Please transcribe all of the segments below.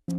Olá,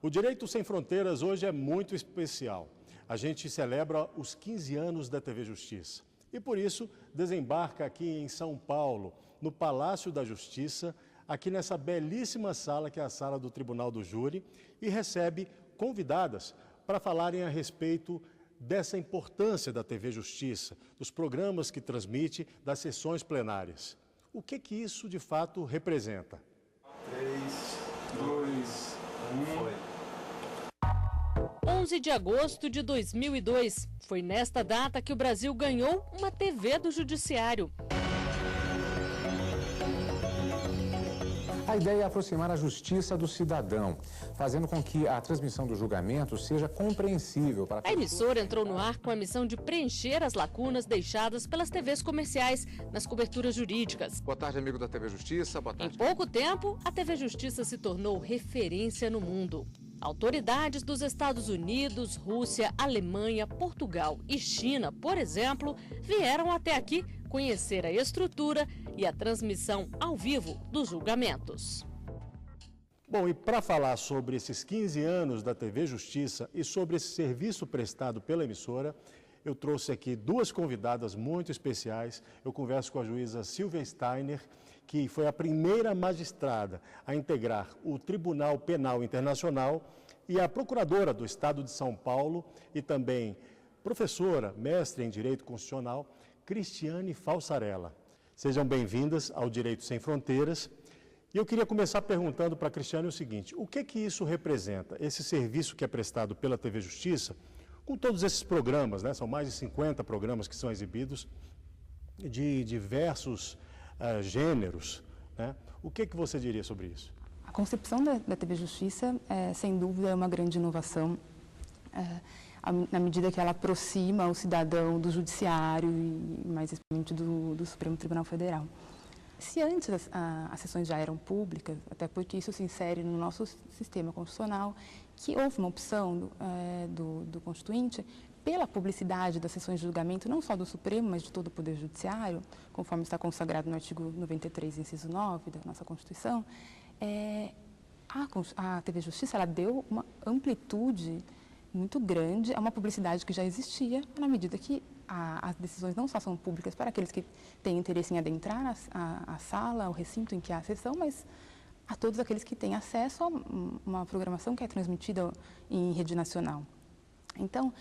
o Direito Sem Fronteiras hoje é muito especial. A gente celebra os 15 anos da TV Justiça e por isso desembarca aqui em São Paulo, no Palácio da Justiça, aqui nessa belíssima sala que é a sala do Tribunal do Júri e recebe convidadas para falarem a respeito dessa importância da TV Justiça, dos programas que transmite, das sessões plenárias. O que isso de fato representa? 3, 2, 1... 11 de agosto de 2002. Foi nesta data que o Brasil ganhou uma TV do Judiciário. A ideia é aproximar a justiça do cidadão, fazendo com que a transmissão do julgamento seja compreensível para... A emissora entrou no ar com a missão de preencher as lacunas deixadas pelas TVs comerciais nas coberturas jurídicas. Boa tarde, amigo da TV Justiça. Boa tarde. Em pouco tempo, a TV Justiça se tornou referência no mundo. Autoridades dos Estados Unidos, Rússia, Alemanha, Portugal e China, por exemplo, vieram até aqui conhecer a estrutura e a transmissão ao vivo dos julgamentos. Bom, e para falar sobre esses 15 anos da TV Justiça e sobre esse serviço prestado pela emissora, eu trouxe aqui duas convidadas muito especiais. Eu converso com a juíza Silvia Steiner, que foi a primeira magistrada a integrar o Tribunal Penal Internacional, e a procuradora do Estado de São Paulo e também professora, mestre em Direito Constitucional, Cristiane Falsarella. Sejam bem-vindas ao Direito Sem Fronteiras. E eu queria começar perguntando para a Cristiane o seguinte: o que isso representa, esse serviço que é prestado pela TV Justiça, com todos esses programas, né? São mais de 50 programas que são exibidos, de diversos gêneros, né? O que você diria sobre isso? A concepção da TV Justiça, sem dúvida, é uma grande inovação, na medida que ela aproxima o cidadão do judiciário e, mais especialmente, do Supremo Tribunal Federal. Se antes as sessões já eram públicas, até porque isso se insere no nosso sistema constitucional, que houve uma opção do Constituinte pela publicidade das sessões de julgamento, não só do Supremo, mas de todo o Poder Judiciário, conforme está consagrado no artigo 93, inciso 9 da nossa Constituição, a TV Justiça ela deu uma amplitude muito grande a uma publicidade que já existia, na medida que as decisões não só são públicas para aqueles que têm interesse em adentrar a sala, o recinto em que há a sessão, mas a todos aqueles que têm acesso a uma programação que é transmitida em rede nacional. Então,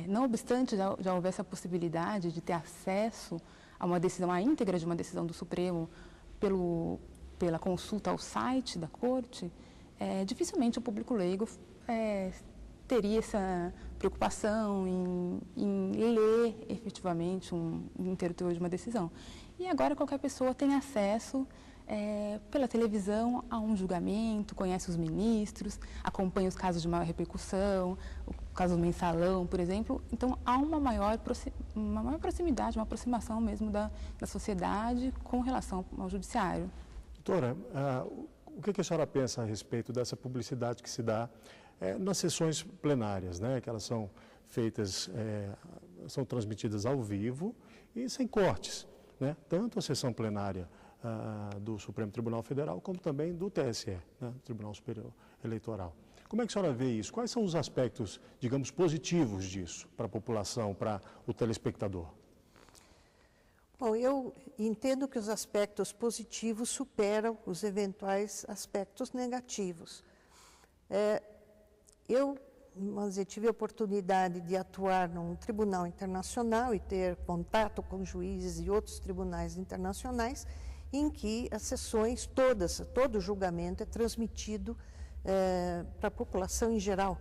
não obstante já houver essa possibilidade de ter acesso a uma decisão, à íntegra de uma decisão do Supremo pela consulta ao site da Corte, dificilmente o público leigo teria essa preocupação em ler efetivamente um interruptor de uma decisão. E agora qualquer pessoa tem acesso pela televisão a um julgamento, conhece os ministros, acompanha os casos de maior repercussão, o caso do mensalão, por exemplo. Então, há uma maior proximidade, uma aproximação mesmo da sociedade com relação ao judiciário. Doutora, o que a senhora pensa a respeito dessa publicidade que se dá nas sessões plenárias, né? Que elas são feitas, são transmitidas ao vivo e sem cortes, né? Tanto a sessão plenária do Supremo Tribunal Federal, como também do TSE, né? Tribunal Superior Eleitoral. Como é que a senhora vê isso? Quais são os aspectos, digamos, positivos disso para a população, para o telespectador? Bom, eu entendo que os aspectos positivos superam os eventuais aspectos negativos. Eu tive a oportunidade de atuar num tribunal internacional e ter contato com juízes e outros tribunais internacionais em que as sessões todo o julgamento é transmitido para a população em geral.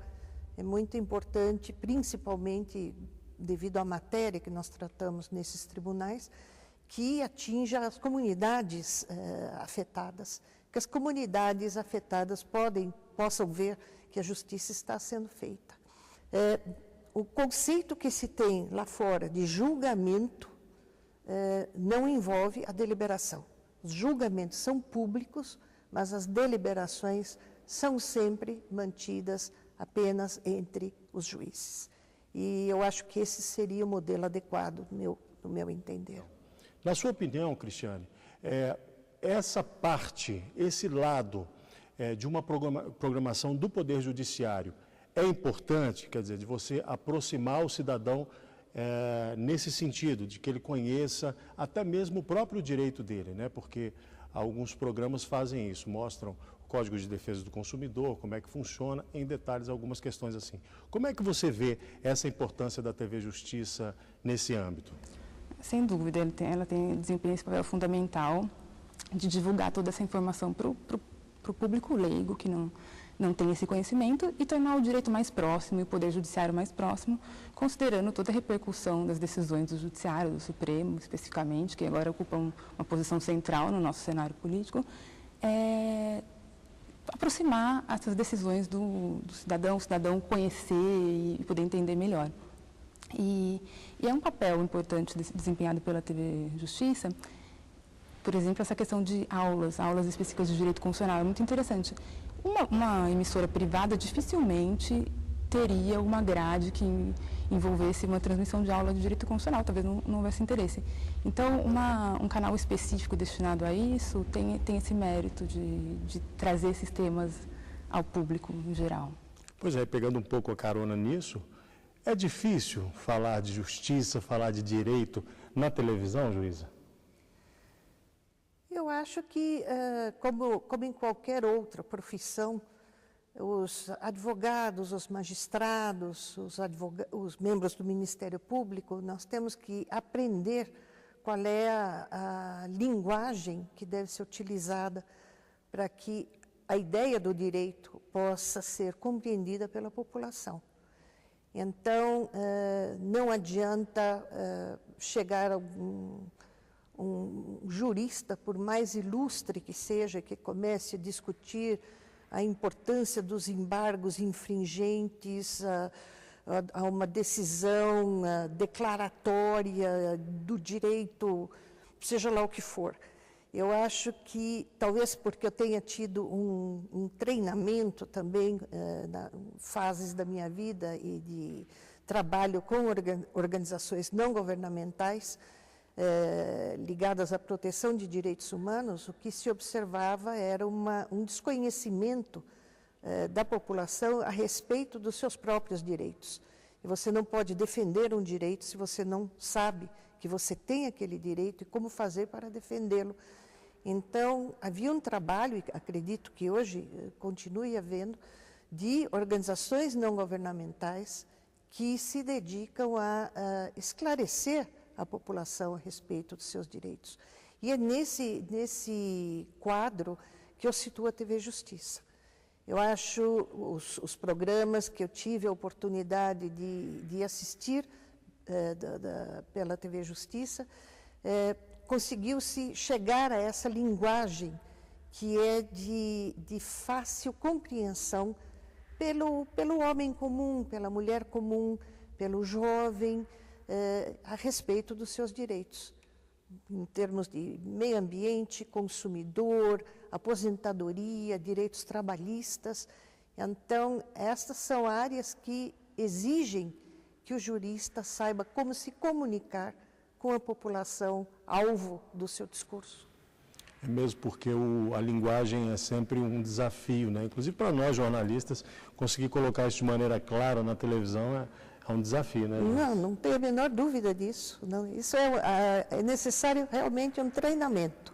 É muito importante, principalmente devido à matéria que nós tratamos nesses tribunais, que atinja as comunidades afetadas, que as comunidades afetadas possam ver que a justiça está sendo feita. O conceito que se tem lá fora de julgamento não envolve a deliberação. Os julgamentos são públicos, mas as deliberações são sempre mantidas apenas entre os juízes. E eu acho que esse seria o modelo adequado, no meu entender. Na sua opinião, Cristiane, essa parte, esse lado de uma programação do Poder Judiciário é importante, quer dizer, de você aproximar o cidadão nesse sentido, de que ele conheça até mesmo o próprio direito dele, né? Porque alguns programas fazem isso, mostram o Código de Defesa do Consumidor, como é que funciona, em detalhes algumas questões assim. Como é que você vê essa importância da TV Justiça nesse âmbito? Sem dúvida, ela desempenha esse papel fundamental de divulgar toda essa informação para o público leigo, que não tem esse conhecimento, e tornar o direito mais próximo e o Poder Judiciário mais próximo, considerando toda a repercussão das decisões do Judiciário, do Supremo, especificamente, que agora ocupam uma posição central no nosso cenário político, aproximar essas decisões do cidadão, o cidadão conhecer e poder entender melhor. E é um papel importante desempenhado pela TV Justiça, por exemplo, essa questão de aulas específicas de direito constitucional, é muito interessante. Uma emissora privada dificilmente teria uma grade que envolvesse uma transmissão de aula de direito constitucional, talvez não houvesse interesse. Então, um canal específico destinado a isso tem esse mérito de trazer esses temas ao público em geral. Pois é, pegando um pouco a carona nisso, é difícil falar de justiça, falar de direito na televisão, juíza? Eu acho que, como em qualquer outra profissão, os advogados, os magistrados, os membros do Ministério Público, nós temos que aprender qual é a linguagem que deve ser utilizada para que a ideia do direito possa ser compreendida pela população. Então, não adianta chegar a um jurista, por mais ilustre que seja, que comece a discutir a importância dos embargos infringentes a uma decisão declaratória do direito, seja lá o que for. Eu acho que, talvez porque eu tenha tido um treinamento também, fases da minha vida e de trabalho com organizações não governamentais, ligadas à proteção de direitos humanos, o que se observava era um desconhecimento da população a respeito dos seus próprios direitos. E você não pode defender um direito se você não sabe que você tem aquele direito e como fazer para defendê-lo. Então, havia um trabalho, e acredito que hoje continue havendo, de organizações não governamentais que se dedicam a esclarecer a população a respeito dos seus direitos. E é nesse quadro que eu situo a TV Justiça. Eu acho os programas que eu tive a oportunidade de assistir pela TV Justiça, conseguiu-se chegar a essa linguagem que é de fácil compreensão pelo homem comum, pela mulher comum, pelo jovem, a respeito dos seus direitos, em termos de meio ambiente, consumidor, aposentadoria, direitos trabalhistas. Então, estas são áreas que exigem que o jurista saiba como se comunicar com a população alvo do seu discurso. É mesmo porque a linguagem é sempre um desafio, né? Inclusive para nós jornalistas, conseguir colocar isso de maneira clara na televisão é um desafio, né? Não tenho a menor dúvida disso. Não, isso é necessário realmente um treinamento.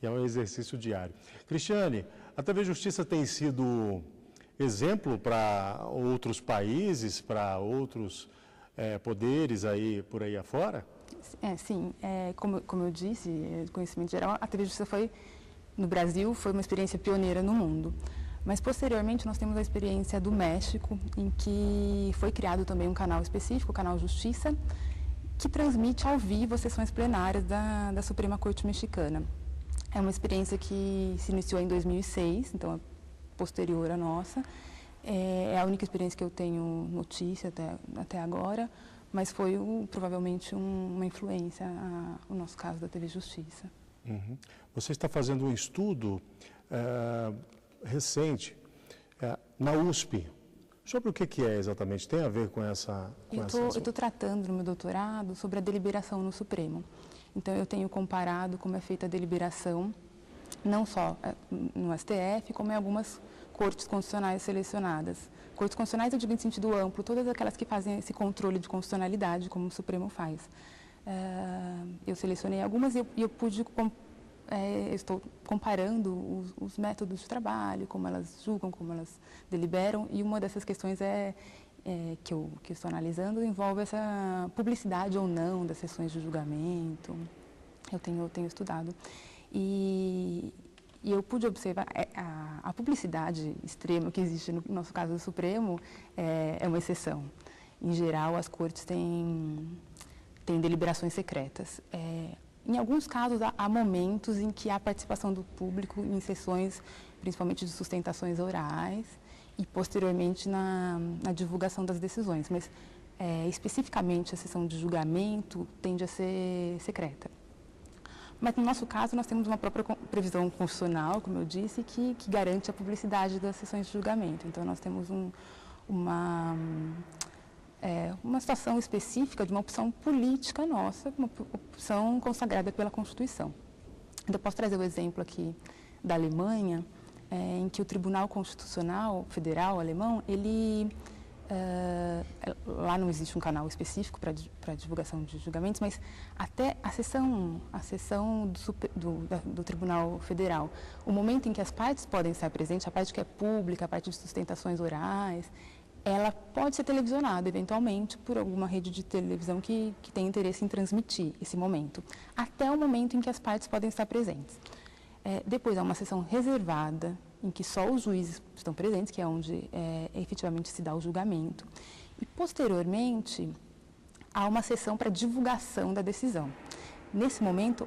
E é um exercício diário. Cristiane, a TV Justiça tem sido exemplo para outros países, para outros poderes aí por aí afora? Sim. Como eu disse, conhecimento geral, a TV Justiça no Brasil, foi uma experiência pioneira no mundo. Mas, posteriormente, nós temos a experiência do México, em que foi criado também um canal específico, o Canal Justiça, que transmite ao vivo as sessões plenárias da Suprema Corte Mexicana. É uma experiência que se iniciou em 2006, então é posterior à nossa. É a única experiência que eu tenho notícia até agora, mas foi provavelmente uma influência o nosso caso da TV Justiça. Uhum. Você está fazendo um estudo recente na USP, Sobre o que é exatamente? Tem a ver com essa... Eu estou tratando no meu doutorado sobre a deliberação no Supremo. Então, eu tenho comparado como é feita a deliberação, não só no STF, como em algumas cortes constitucionais selecionadas. Cortes constitucionais, eu digo em sentido amplo, todas aquelas que fazem esse controle de constitucionalidade, como o Supremo faz. Eu selecionei algumas e eu pude... estou comparando os métodos de trabalho, como elas julgam, como elas deliberam, e uma dessas questões que eu estou analisando envolve essa publicidade ou não das sessões de julgamento. Eu tenho estudado. E eu pude observar a publicidade extrema que existe no nosso caso do Supremo é uma exceção. Em geral, as cortes têm deliberações secretas. Em alguns casos, há momentos em que há participação do público em sessões, principalmente de sustentações orais, e posteriormente na divulgação das decisões. Mas, especificamente, a sessão de julgamento tende a ser secreta. Mas, no nosso caso, nós temos uma própria previsão constitucional, como eu disse, que garante a publicidade das sessões de julgamento. Então, nós temos uma situação específica de uma opção política nossa, uma opção consagrada pela Constituição. Então, eu posso trazer o exemplo aqui da Alemanha, em que o Tribunal Constitucional Federal alemão, lá não existe um canal específico para divulgação de julgamentos, mas até a sessão do Tribunal Federal, o momento em que as partes podem estar presentes, a parte que é pública, a parte de sustentações orais, ela pode ser televisionada, eventualmente, por alguma rede de televisão que tem interesse em transmitir esse momento, até o momento em que as partes podem estar presentes. Depois há uma sessão reservada, em que só os juízes estão presentes, que é onde efetivamente se dá o julgamento. E, posteriormente, há uma sessão para divulgação da decisão. Nesse momento,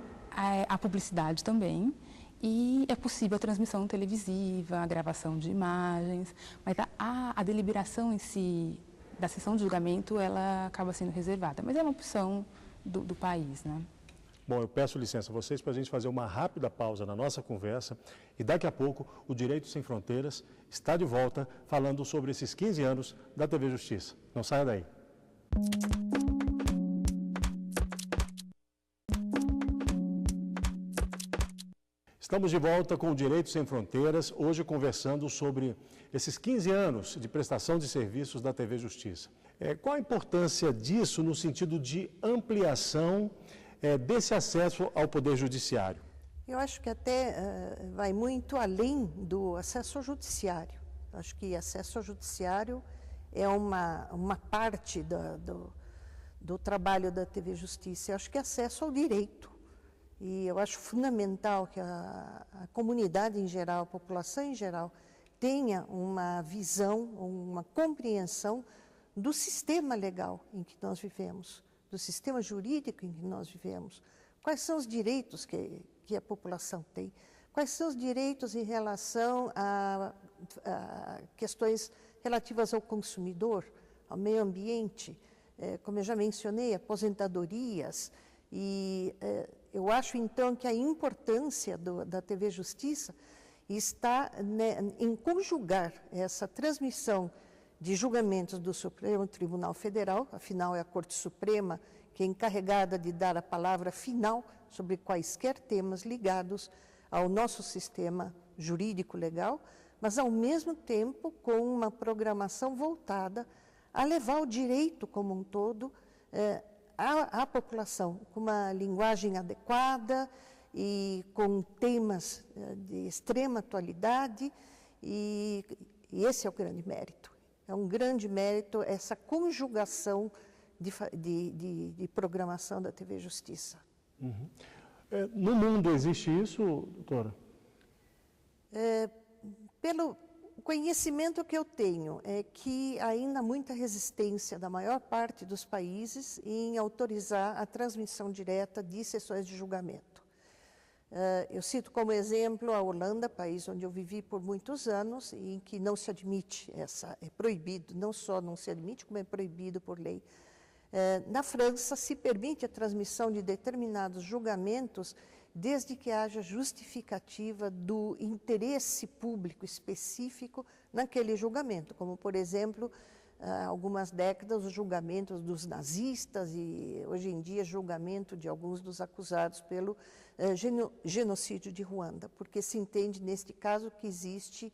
há publicidade também, e é possível a transmissão televisiva, a gravação de imagens, mas a deliberação em si, da sessão de julgamento, ela acaba sendo reservada. Mas é uma opção do país, né? Bom, eu peço licença a vocês para a gente fazer uma rápida pausa na nossa conversa e daqui a pouco o Direito Sem Fronteiras está de volta falando sobre esses 15 anos da TV Justiça. Não saia daí. Estamos de volta com o Direito Sem Fronteiras, hoje conversando sobre esses 15 anos de prestação de serviços da TV Justiça. Qual a importância disso no sentido de ampliação desse acesso ao Poder Judiciário? Eu acho que até vai muito além do acesso ao Judiciário. Acho que acesso ao Judiciário é uma parte do trabalho da TV Justiça. Eu acho que é acesso ao direito. E eu acho fundamental que a comunidade em geral, a população em geral, tenha uma visão, uma compreensão do sistema legal em que nós vivemos, do sistema jurídico em que nós vivemos. Quais são os direitos que a população tem? Quais são os direitos em relação a questões relativas ao consumidor, ao meio ambiente, como eu já mencionei, aposentadorias. E eu acho, então, que a importância da TV Justiça está em conjugar essa transmissão de julgamentos do Supremo Tribunal Federal, afinal é a Corte Suprema que é encarregada de dar a palavra final sobre quaisquer temas ligados ao nosso sistema jurídico legal, mas ao mesmo tempo com uma programação voltada a levar o direito como um todo à população, com uma linguagem adequada e com temas de extrema atualidade, e esse é o grande mérito. É um grande mérito essa conjugação de programação da TV Justiça. Uhum. No mundo existe isso, doutora? Pelo conhecimento que eu tenho, é que ainda há muita resistência da maior parte dos países em autorizar a transmissão direta de sessões de julgamento. Eu cito como exemplo a Holanda, país onde eu vivi por muitos anos, em que não se admite é proibido, não só não se admite, como é proibido por lei. Na França, se permite a transmissão de determinados julgamentos desde que haja justificativa do interesse público específico naquele julgamento, como, por exemplo, há algumas décadas, os julgamentos dos nazistas e, hoje em dia, julgamento de alguns dos acusados pelo genocídio de Ruanda, porque se entende, neste caso, que existe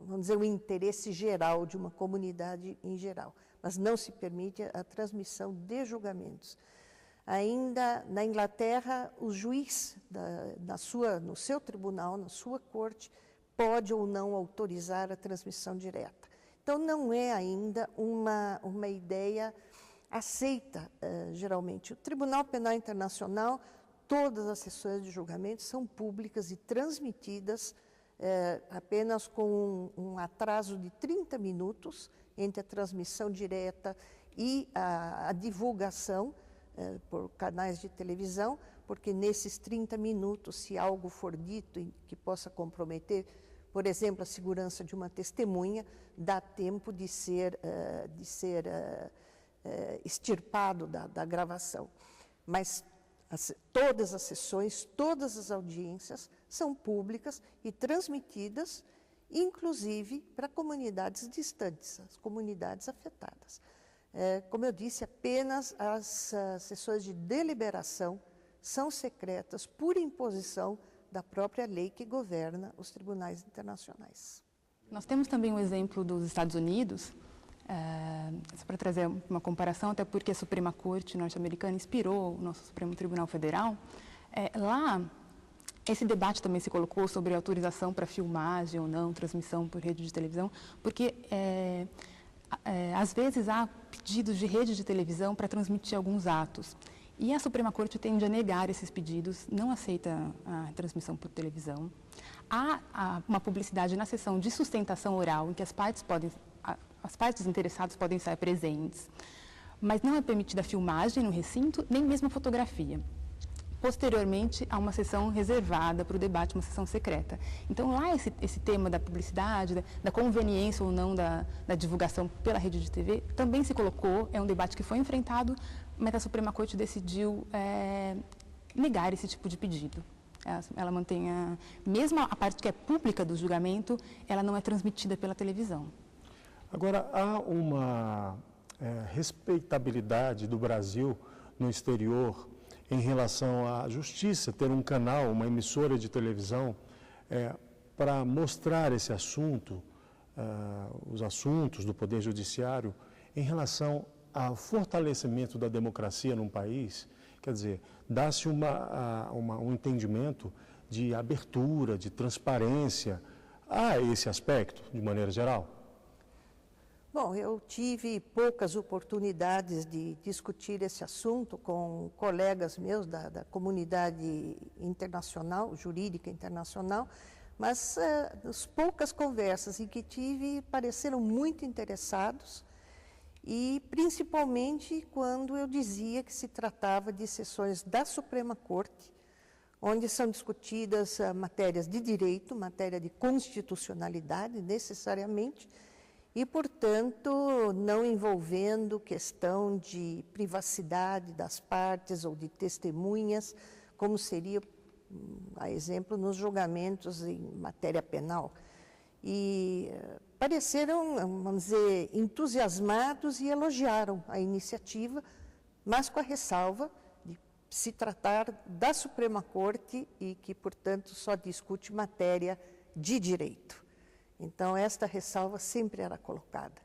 vamos dizer, um interesse geral de uma comunidade em geral, mas não se permite a transmissão de julgamentos. Ainda na Inglaterra, o juiz, no seu tribunal, na sua corte, pode ou não autorizar a transmissão direta. Então, não é ainda uma ideia aceita, geralmente. O Tribunal Penal Internacional, todas as sessões de julgamento são públicas e transmitidas apenas com um atraso de 30 minutos entre a transmissão direta e a divulgação por canais de televisão, porque nesses 30 minutos, se algo for dito que possa comprometer, por exemplo, a segurança de uma testemunha, dá tempo de ser extirpado da gravação. Mas todas as sessões, todas as audiências são públicas e transmitidas, inclusive para comunidades distantes, as comunidades afetadas. Como eu disse, apenas as sessões de deliberação são secretas por imposição da própria lei que governa os tribunais internacionais. Nós temos também um exemplo dos Estados Unidos, só para trazer uma comparação, até porque a Suprema Corte norte-americana inspirou o nosso Supremo Tribunal Federal. Lá, esse debate também se colocou sobre autorização para filmagem ou não, transmissão por rede de televisão, porque às vezes há pedidos de rede de televisão para transmitir alguns atos. E a Suprema Corte tende a negar esses pedidos, não aceita a transmissão por televisão. Há uma publicidade na sessão de sustentação oral, em que as partes interessadas podem estar presentes, mas não é permitida a filmagem no recinto, nem mesmo a fotografia. Posteriormente, há uma sessão reservada para o debate, uma sessão secreta. Então, lá esse tema da publicidade, da conveniência ou não da divulgação pela rede de TV, também se colocou, é um debate que foi enfrentado, mas a Suprema Corte decidiu negar esse tipo de pedido. Ela mantém, mesmo a parte que é pública do julgamento, ela não é transmitida pela televisão. Agora, há uma respeitabilidade do Brasil no exterior em relação à justiça, ter um canal, uma emissora de televisão, para mostrar esse assunto, os assuntos do Poder Judiciário, em relação ao fortalecimento da democracia num país. Quer dizer, dá-se um entendimento de abertura, de transparência. Há esse aspecto, de maneira geral? Bom, eu tive poucas oportunidades de discutir esse assunto com colegas meus da comunidade internacional, jurídica internacional, mas as poucas conversas em que tive pareceram muito interessados, e principalmente quando eu dizia que se tratava de sessões da Suprema Corte, onde são discutidas matérias de direito, matéria de constitucionalidade, necessariamente, e, portanto, não envolvendo questão de privacidade das partes ou de testemunhas, como seria, a exemplo, nos julgamentos em matéria penal. E pareceram, vamos dizer, entusiasmados e elogiaram a iniciativa, mas com a ressalva de se tratar da Suprema Corte e que, portanto, só discute matéria de direito. Então, esta ressalva sempre era colocada.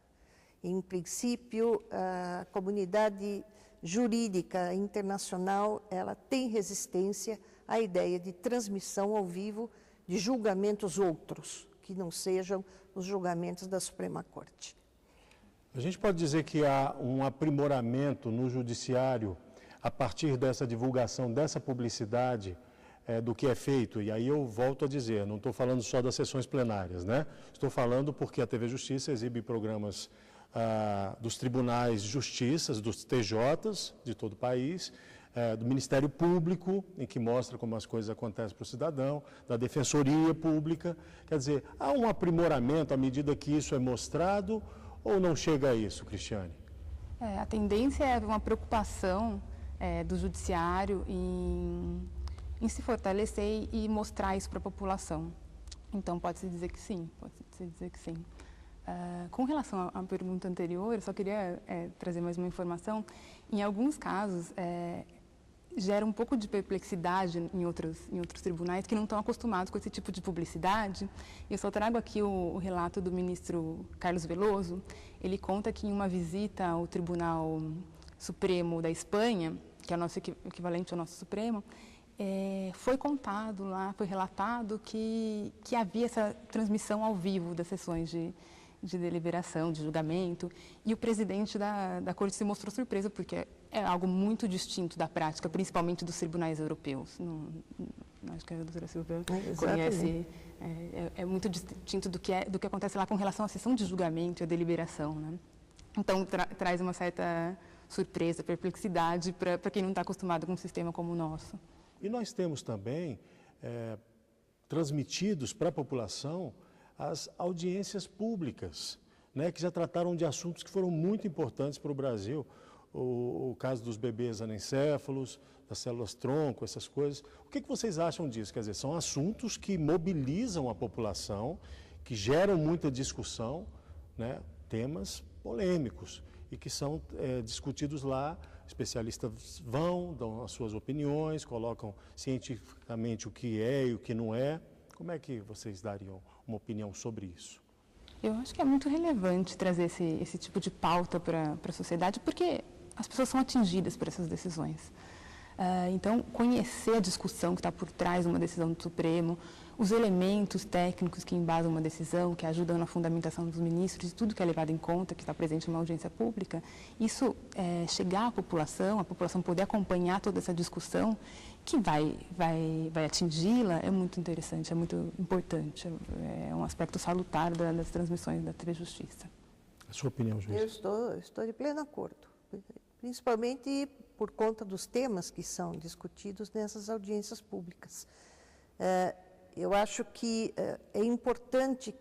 Em princípio, a comunidade jurídica internacional, ela tem resistência à ideia de transmissão ao vivo de julgamentos outros, que não sejam os julgamentos da Suprema Corte. A gente pode dizer que há um aprimoramento no judiciário a partir dessa divulgação, dessa publicidade, do que é feito, e aí eu volto a dizer, não estou falando só das sessões plenárias, né? Estou falando porque a TV Justiça exibe programas dos tribunais de justiça, dos TJs de todo o país, do Ministério Público, em que mostra como as coisas acontecem para o cidadão, da Defensoria Pública. Quer dizer, há um aprimoramento à medida que isso é mostrado, ou não chega a isso, Cristiane? A tendência é uma preocupação do judiciário em se fortalecer e mostrar isso para a população. Então, pode-se dizer que sim, pode-se dizer que sim. Com relação à pergunta anterior, eu só queria trazer mais uma informação. Em alguns casos, gera um pouco de perplexidade em outros tribunais que não estão acostumados com esse tipo de publicidade. Eu só trago aqui o relato do ministro Carlos Veloso. Ele conta que em uma visita ao Tribunal Supremo da Espanha, que é o nosso equivalente ao nosso Supremo, foi contado lá, foi relatado que havia essa transmissão ao vivo das sessões de deliberação, de julgamento, e o presidente da Corte se mostrou surpreso, porque é algo muito distinto da prática, principalmente dos tribunais europeus. Acho que a doutora Silvia conhece, é muito distinto do que acontece lá com relação à sessão de julgamento e à deliberação, né? Então, traz uma certa surpresa, perplexidade para quem não está acostumado com um sistema como o nosso. E nós temos também transmitidos para a população as audiências públicas, né, que já trataram de assuntos que foram muito importantes para o Brasil. O caso dos bebês anencéfalos, das células-tronco, essas coisas. O que vocês acham disso? Quer dizer, são assuntos que mobilizam a população, que geram muita discussão, né, temas polêmicos, e que são discutidos lá. Especialistas vão, dão as suas opiniões, colocam cientificamente o que é e o que não é. Como é que vocês dariam uma opinião sobre isso? Eu acho que é muito relevante trazer esse tipo de pauta para a sociedade, porque as pessoas são atingidas por essas decisões. Então, conhecer a discussão que está por trás de uma decisão do Supremo, os elementos técnicos que embasam uma decisão, que ajudam na fundamentação dos ministros, e tudo que é levado em conta, que está presente numa audiência pública, isso chegar à população poder acompanhar toda essa discussão, que vai atingi-la, é muito interessante, é muito importante. É um aspecto salutar das transmissões da TV Justiça. A sua opinião, juiz? Eu estou de pleno acordo, principalmente por conta dos temas que são discutidos nessas audiências públicas. Eu acho que é importante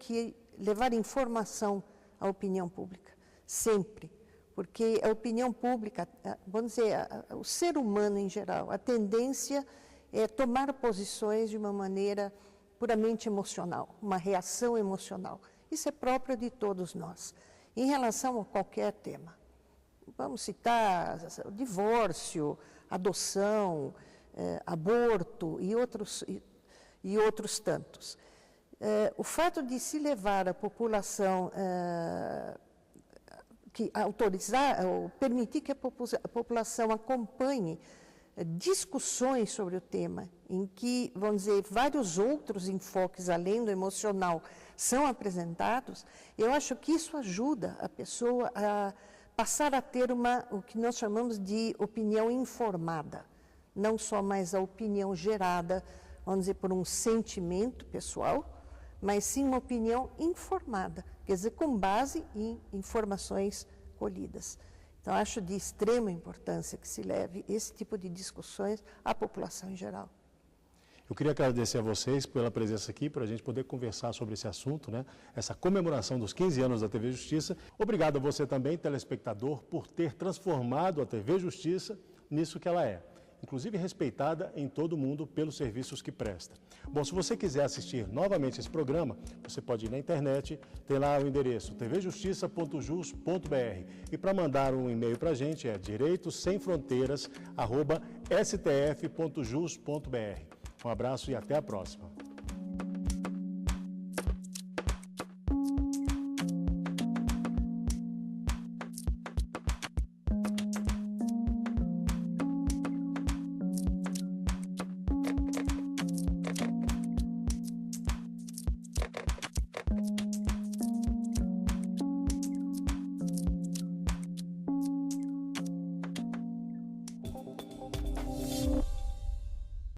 levar informação à opinião pública, sempre, porque a opinião pública, vamos dizer, o ser humano em geral, a tendência é tomar posições de uma maneira puramente emocional, uma reação emocional. Isso é próprio de todos nós, em relação a qualquer tema. Vamos citar o divórcio, adoção, aborto e outros tantos. O fato de se levar a população, autorizar, ou permitir que a população acompanhe discussões sobre o tema, em que, vamos dizer, vários outros enfoques, além do emocional, são apresentados, eu acho que isso ajuda a pessoa a passar a ter o que nós chamamos de opinião informada, não só mais a opinião gerada, vamos dizer, por um sentimento pessoal, mas sim uma opinião informada, quer dizer, com base em informações colhidas. Então, acho de extrema importância que se leve esse tipo de discussões à população em geral. Eu queria agradecer a vocês pela presença aqui, para a gente poder conversar sobre esse assunto, né? Essa comemoração dos 15 anos da TV Justiça. Obrigado a você também, telespectador, por ter transformado a TV Justiça nisso que ela é, inclusive respeitada em todo o mundo pelos serviços que presta. Bom, se você quiser assistir novamente esse programa, você pode ir na internet, tem lá o endereço tvjustiça.jus.br, e para mandar um e-mail para a gente é direitosemfronteiras@stf.jus.br. Um abraço e até a próxima.